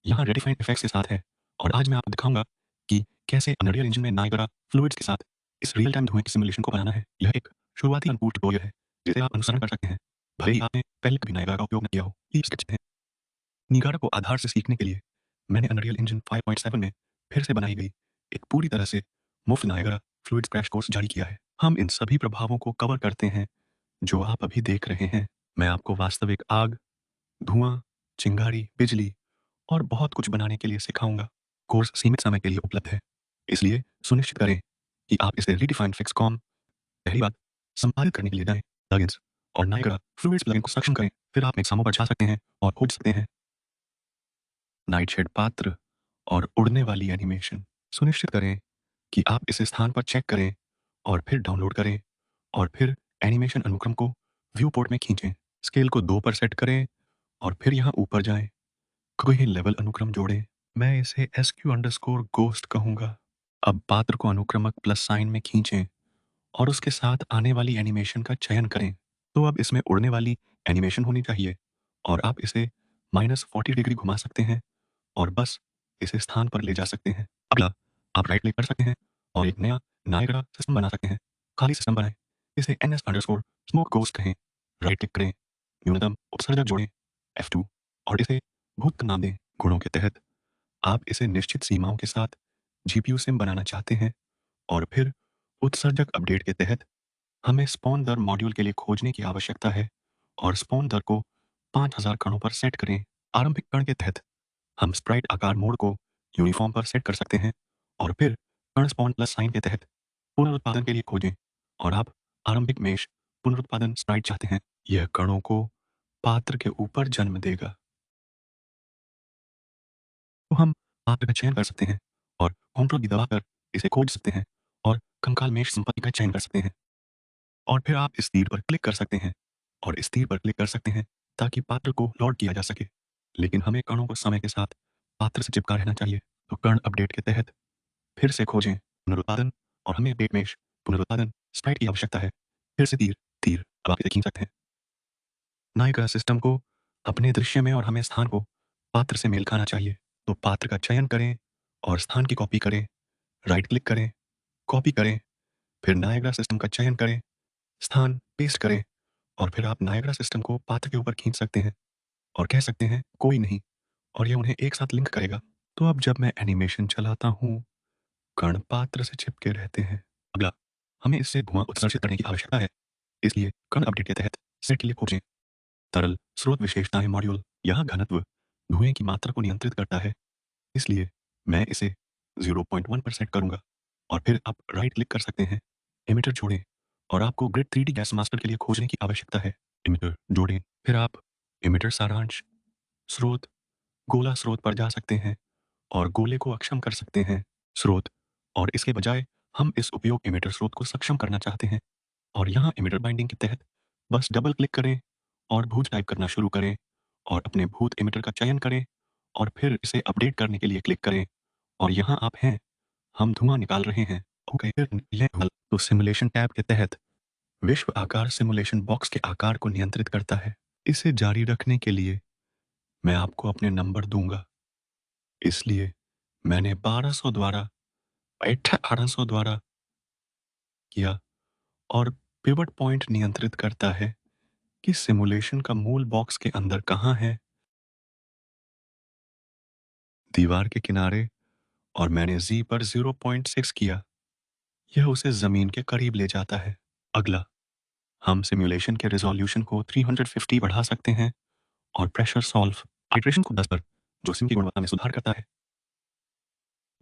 यहाँ रेडिफाइंड इफेक्ट्स के साथ है और आज मैं आपको दिखाऊंगा कि कैसे अनरियल इंजन में नायगरा फ्लूइड्स के साथ इस रियल टाइम धुएं की सिमुलेशन को बनाना है। यह एक शुरुआती अनुभूत ट्यूटोरियल है जिसे आप अनुसरण कर सकते हैं भले ही आपने पहले कभी नायगरा का उपयोग न किया हो। प्लीज स्केच है निगारा को आधार से सीखने के लिए मैंने अनरियल इंजन 5.7 में फिर से बनाई गई एक पूरी तरह से मुफ्त नायगरा फ्लूइड्स क्रैश कोर्स जारी किया है। हम इन सभी प्रभावों को कवर करते हैं जो आप अभी देख रहे हैं। मैं आपको वास्तविक आग, धुआं, चिंगारी, बिजली और बहुत कुछ बनाने के लिए सिखाऊंगा। कोर्स सीमित समय के लिए उपलब्ध है, इसलिए सुनिश्चित करें कि आप इसे रीडिफाइंड फिक्स कॉम पहली बात संपादित करने के लिए जाएं, प्लगइन्स और नायगरा फ्लूइड्स प्लगइन को सक्षम करें। फिर आप एग्जामों पर जा सकते हैं और खोज सकते हैं नाइटशेड पात्र और उड़ने वाली एनिमेशन। सुनिश्चित करें कि आप इस स्थान पर चेक करें और फिर डाउनलोड करें और फिर एनिमेशन अनुक्रम को व्यू पोर्ट में खींचें। स्केल को 2 पर सेट करें और फिर यहाँ ऊपर जाएं। कोई लेवल अनुक्रम जोड़ें। मैं इसे SQ_Ghost कहूंगा। अब पात्र को अनुक्रमक प्लस साइन में खींचें और उसके साथ आने वाली एनिमेशन का चयन करें। तो अब इसमें उड़ने वाली एनिमेशन होनी चाहिए और आप इसे -40 डिग्री घुमा सकते हैं और बस इसे स्थान पर ले जा सकते हैं। अगला आप राइट क्लिक कर सकते हैं और एक नया नायगरा सिस्टम बना सकते हैं। खाली सिस्टम बनाएं, इसे NS_Smoke Ghost कहें। राइट क्लिक करें, न्यूनतम उपसर्जक जोड़ें F2 और इसे भूत का नाम दें। गुणों के तहत आप इसे निश्चित सीमाओं के साथ GPU सिम बनाना चाहते हैं और फिर उत्सर्जक अपडेट के तहत हमें स्पॉन दर मॉड्यूल के लिए खोजने की आवश्यकता है और स्पॉन दर को 5000 कणों पर सेट करें। आरंभिक कण के तहत हम स्प्राइट आकार मोड को यूनिफॉर्म पर सेट कर सकते हैं और फिर कण स्पॉन प्लस साइन के तहत पुनरुत्पादन के लिए खोजें और आप आरंभिक मेश पुनरुत्पादन स्प्राइट चाहते हैं। यह कणों को पात्र के ऊपर जन्म देगा। तो हम पात्र का चयन कर सकते हैं और कंट्रोल की दबाकर इसे खोज सकते हैं और कंकाल मेष संपत्ति का चयन कर सकते हैं और फिर आप इस तीर पर क्लिक कर सकते हैं और इस तीर पर क्लिक कर सकते हैं ताकि पात्र को लोड किया जा सके। लेकिन हमें कणों को समय के साथ पात्र से चिपका रहना चाहिए। तो कण अपडेट के तहत फिर से खोजें पुनरुत्पादन और हमें अपडेट मेश पुनरुत्पादन स्प्राइट की आवश्यकता है। फिर से तीर तीर अब आप इसे खींच सकते हैं। नायिका सिस्टम को अपने दृश्य में और हमें स्थान को पात्र से मेल खाना चाहिए। तो पात्र का चयन करें और स्थान की कॉपी करें। राइट क्लिक करें, कॉपी करें, फिर नायग्रा सिस्टम का चयन करें, स्थान पेस्ट करें और फिर आप नायग्रा सिस्टम को पात्र के ऊपर खींच सकते हैं और कह सकते हैं कोई नहीं और यह उन्हें एक साथ लिंक करेगा। तो अब जब मैं एनिमेशन चलाता हूँ, कण पात्र से चिपके रहते हैं। अगला हमें इससे धुआं उत्सर्जित करने की आवश्यकता है, इसलिए कण अपडेट के तहत सेट के लिए खोजें तरल स्रोत विशेषताएं मॉड्यूल। यहाँ घनत्व धुएं की मात्रा को नियंत्रित करता है, इसलिए मैं इसे 0.1 पर सेट करूंगा और फिर आप राइट क्लिक कर सकते हैं, इमिटर जोड़ें और आपको ग्रिड 3D गैस मास्टर के लिए खोजने की आवश्यकता है। इमिटर जोड़ें, फिर आप इमिटर सारांश स्रोत गोला स्रोत पर जा सकते हैं और गोले को अक्षम कर सकते हैं। स्रोत और इसके बजाय हम इस उपयोग इमिटर स्रोत को सक्षम करना चाहते हैं और यहाँ इमिटर बाइंडिंग के तहत बस डबल क्लिक करें और भूत टाइप करना शुरू करें और अपने भूत इमिटर का चयन करें और फिर इसे अपडेट करने के लिए क्लिक करें और यहाँ आप हैं, हम धुआं निकाल रहे हैं। ओके, फिर लेवल तो सिमुलेशन टैब के तहत विश्व आकार सिमुलेशन बॉक्स के आकार को नियंत्रित करता है। इसे जारी रखने के लिए मैं आपको अपने नंबर दूंगा, इसलिए मैंने 1200 द्वारा 1800 द्वारा किया और पिवट पॉइंट नियंत्रित करता है कि सिमुलेशन का मूल बॉक्स के अंदर कहाँ है, दीवार के किनारे, और मैंने Z पर 0.6 किया। यह उसे जमीन के करीब ले जाता है। अगला हम सिमुलेशन के रेजोल्यूशन को 350 बढ़ा सकते हैं और प्रेशर सॉल्व हाइड्रेशन को 10 पर, जो सिम की गुणवत्ता में सुधार करता है।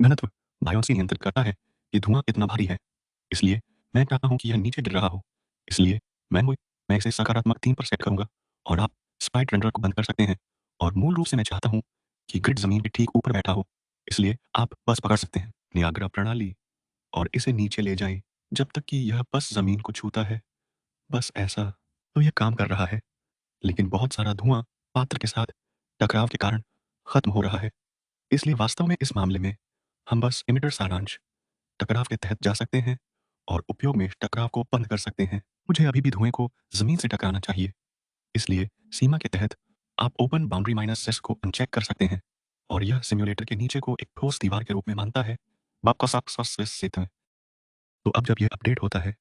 घनत्व बायोन्सी नियंत्रित करता है कि धुआं कितना भारी है, इसलिए मैं चाहता हूं कि यह नीचे गिर रहा हो, इसलिए मैं इसे सकारात्मक 3 पर सेट करूंगा और आप स्प्राइट रेंडर को बंद कर सकते हैं और मूल रूप से मैं चाहता हूं कि ग्रिड जमीन के ठीक ऊपर बैठा हो, इसलिए आप बस पकड़ सकते हैं नियाग्रा प्रणाली और इसे नीचे ले जाएं जब तक कि यह बस जमीन को छूता है। बस ऐसा। तो यह काम कर रहा है, लेकिन बहुत सारा धुआं पात्र के साथ टकराव के कारण खत्म हो रहा है। इसलिए वास्तव में इस मामले में हम बस इमिटर सारांश टकराव के तहत जा सकते हैं और उपयोग में टकराव को बंद कर सकते हैं। मुझे अभी भी धुएं को जमीन से टकराना चाहिए, इसलिए सीमा के तहत आप ओपन बाउंड्री माइनस सेस को अनचेक कर सकते हैं और यह सिम्युलेटर के नीचे को एक ठोस दीवार के रूप में मानता है। तो अब जब यह अपडेट होता है,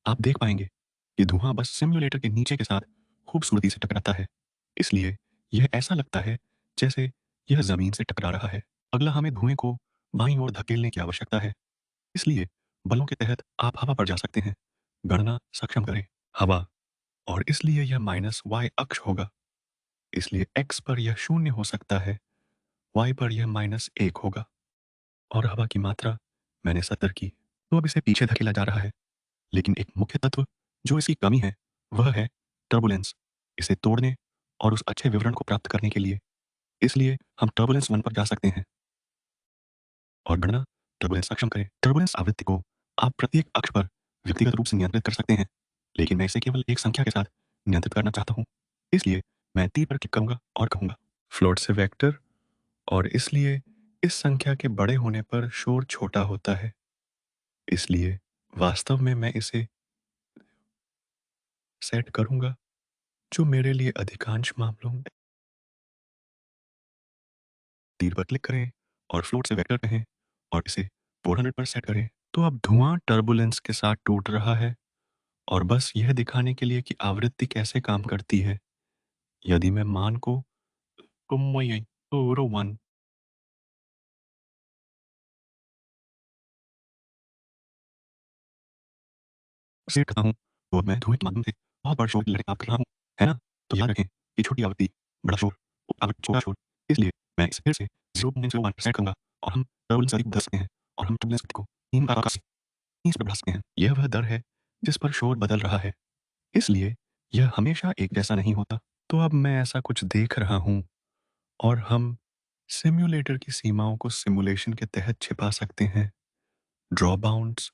आप देख पाएंगे कि धुआं बस सिम्युलेटर के नीचे के साथ खूबसूरती से टकराता है। इसलिए यह ऐसा लगता है जैसे यह जमीन से टकरा रहा है। अगला हमें धुएं को बाईं ओर धकेलने की आवश्यकता है। इसलिए बलों के तहत आप हवा पर जा सकते हैं। गणना सक्षम करें हवा, और इसलिए यह माइनस y अक्ष होगा। इसलिए x पर यह 0 हो सकता है, y पर यह -1 होगा। और हवा की मात्रा मैंने 70 की, तो अब इसे पीछे धकेला जा रहा है। लेकिन एक मुख्य तत्व जो इसकी कमी है वह है टर्बुलेंस। इसे तोड़ने और उस अच्छे विवरण को प्राप्त करने के लिए इसलिए हम टर्बुलेंस 1 पर जा सकते हैं और गणना टर्बुलेंस सक्षम करें। टर्बुलेंस आवृत्ति को आप प्रत्येक अक्ष पर व्यक्तिगत रूप से नियंत्रित कर सकते हैं, लेकिन मैं इसे केवल एक संख्या के साथ नियंत्रित करना चाहता हूं। इसलिए मैं तीर पर क्लिक करूंगा और कहूंगा फ्लोट से वेक्टर, और इसलिए इस संख्या के बड़े होने पर शोर छोटा होता है। इसलिए वास्तव में मैं इसे सेट करूंगा जो मेरे लिए अधिकांश मामलों में। तीर पर क्लिक करें और फ्लोट से वेक्टर कहें और इसे 400 पर सेट करें। तो अब धुआं टर्बुलेंस के साथ टूट रहा है, और बस यह दिखाने के लिए कि आवृत्ति कैसे काम करती है, यदि मैं मान को 1 सेट करता हूँ, तो मैं धुएं के माध्यम से बहुत बड़ा शोर की लहरें प्राप्त कर रहा हूँ, है ना? तो याद रखें कि छोटी आवृत्ति बड़ा शोर, आवृत्ति छोटा शोर। इसलिए मैं इसे फिर से 0.01 पर सेट करूंगा और हम टर्बुलेंस गति को बदल सकते हैं, और हम टर्बुलेंस गति को 3 का आकाश 30 पर बढ़ा सकते हैं। यह वह दर है जिस पर शोर बदल रहा है। इसलिए यह हमेशा एक जैसा नहीं होता। तो अब मैं ऐसा कुछ देख रहा हूँ, और हम सिम्युलेटर की सीमाओं को सिमुलेशन के तहत छिपा सकते हैं। Draw bounds.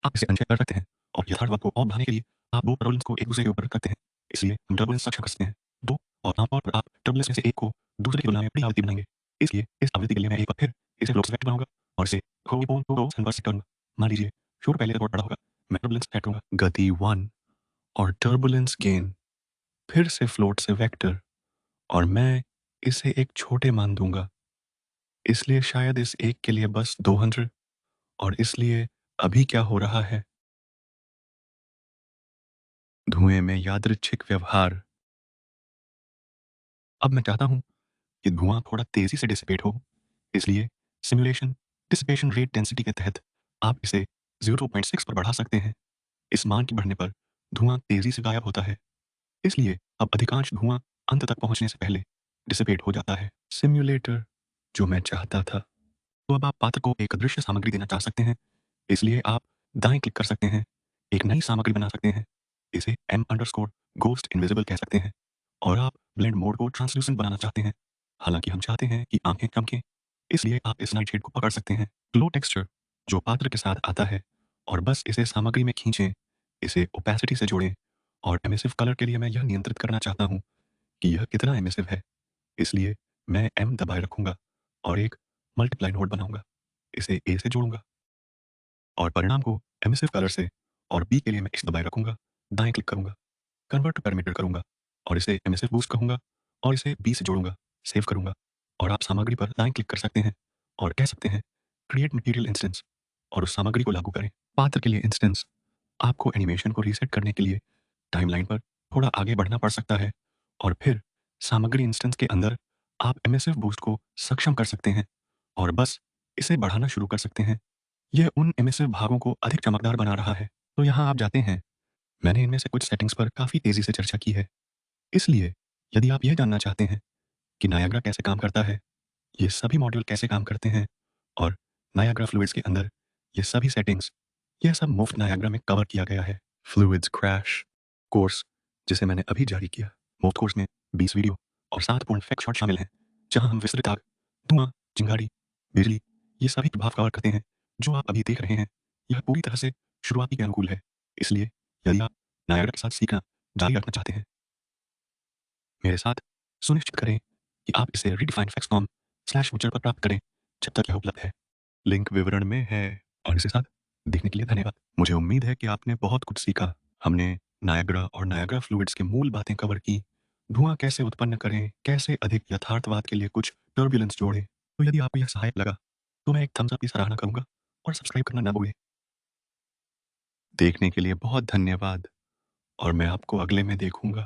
आप इसे अनचेक कर सकते हैं, और यथार्थवाद को और बढ़ाने के लिए आप दो टर्बुलेंस को एक दूसरे के ऊपर रख सकते हैं। इसलिए हम टर्बुलेंस सक्षम कर सकते हैं दो, और आमतौर पर आप टर्बुलेंस में से एक को दूसरे की तुलना में बड़ी आवृत्ति बनाएंगे। इसलिए इस आवृत्ति के लिए मैं एक बार फिर इसे फ्लोक्स वेक्टर बनाऊंगा और इसे सेट करूंगा। मान लीजिए शोर पहले रिकॉर्ड बड़ा होगा, मैं टर्बुलेंस सेट करूंगा गति 1 और टर्बुलेंस गेन, फिर से फ्लोट से वेक्टर, और मैं इसे एक छोटे मान दूंगा। इसलिए शायद इस एक के लिए बस 200। और इसलिए अभी क्या हो रहा है? धुएं में यादृच्छिक व्यवहार। अब मैं चाहता हूं कि धुआं थोड़ा तेजी से डिसिपेट हो। इसलिए सिमुलेशन डिसिपेशन रेट डेंसिटी के तहत आप इसे 0.6 पर बढ़ा सकते हैं। इस मान के बढ़ने पर धुआं तेजी से गायब होता है। इसलिए अब अधिकांश धुआं अंत तक पहुंचने से पहले डिसिपेट हो जाता है। सिम्युलेटर जो मैं चाहता था। तो अब आप पात्र को एक अदृश्य सामग्री देना चाह सकते हैं। इसलिए आप दाएं क्लिक कर सकते हैं, एक नई सामग्री बना सकते हैं। इसे m_ghost इनविजिबल कह सकते हैं, और आप ब्लेंड मोड को ट्रांसल्यूसेंट बनाना चाहते हैं। हालांकि हम चाहते हैं कि आंखें चमकें, इसलिए आप इस नाइट शेड को पकड़ सकते हैं। ग्लो टेक्सचर जो पात्र के साथ आता है, और बस इसे सामग्री में खींचें, इसे ओपेसिटी से जोड़ें, और एमिसिव कलर के लिए मैं यह नियंत्रित करना चाहता हूं कि यह कितना एमिसिव है। इसलिए मैं M दबाए रखूंगा और एक मल्टीप्लाई नोड बनाऊंगा। इसे A से जोड़ूंगा और परिणाम को एमिसिव कलर से, और B के लिए मैं इस दबाए रखूंगा, दाएं क्लिक करूंगा, कन्वर्ट टू पैरामीटर करूंगा और इसे एमिसिव बूस्ट कहूंगा, और इसे B से जोड़ूंगा, सेव करूंगा। और आप सामग्री पर दाएं क्लिक कर सकते हैं और कह सकते हैं क्रिएट मटेरियल इंस्टेंस, और उस सामग्री को लागू करें। पात्र के लिए इंस्टेंस आपको एनिमेशन को रीसेट करने के लिए टाइमलाइन पर थोड़ा आगे बढ़ना पड़ सकता है, और फिर सामग्री इंस्टेंस के अंदर आप एमिसिव बूस्ट को सक्षम कर सकते हैं और बस इसे बढ़ाना शुरू कर सकते हैं। यह उन एमिसिव भागों को अधिक चमकदार बना रहा है। तो यहाँ आप जाते हैं। मैंने इनमें से कुछ सेटिंग्स पर काफ़ी तेज़ी से चर्चा की है। इसलिए यदि आप यह जानना चाहते हैं कि नायाग्रा कैसे काम करता है, ये सभी मॉड्यूल कैसे काम करते हैं, और नायाग्रा फ्लूइड्स के अंदर ये सभी सेटिंग्स, यह सब मुफ्त नायाग्रा में कवर किया गया है। फ्लूइड्स क्रैश कोर्स जिसे मैंने अभी जारी किया। मुफ्त कोर्स में 20 वीडियो और 7 पूर्ण फैक्ट शॉट शामिल हैं, जहां हम विस्तृत आग, धुआं, चिंगारी, बिजली, ये सभी प्रभाव कवर करते हैं जो आप अभी देख रहे हैं। यह पूरी तरह से शुरुआती के अनुकूल है। इसलिए यदि आप नायाग्रा के साथ सीखना जारी रखना चाहते हैं, मेरे साथ सुनिश्चित करें कि आप इसे redefinefacts.com/witcher पर प्राप्त करें जब तक यह उपलब्ध है। लिंक विवरण में है। और इसे साथ देखने के लिए धन्यवाद। मुझे उम्मीद है कि आपने बहुत कुछ सीखा। हमने नायग्रा और नायग्रा फ्लूइड्स के मूल बातें कवर की, धुआं कैसे उत्पन्न करें, कैसे अधिक यथार्थवाद के लिए कुछ टर्बुलेंस जोड़ें। तो यदि आपको यह सहायक लगा, तो मैं एक थम्स अप की सराहना करूँगा और सब्सक्राइब करना ना भूलें। देखने के लिए बहुत धन्यवाद और मैं आपको अगले में देखूँगा।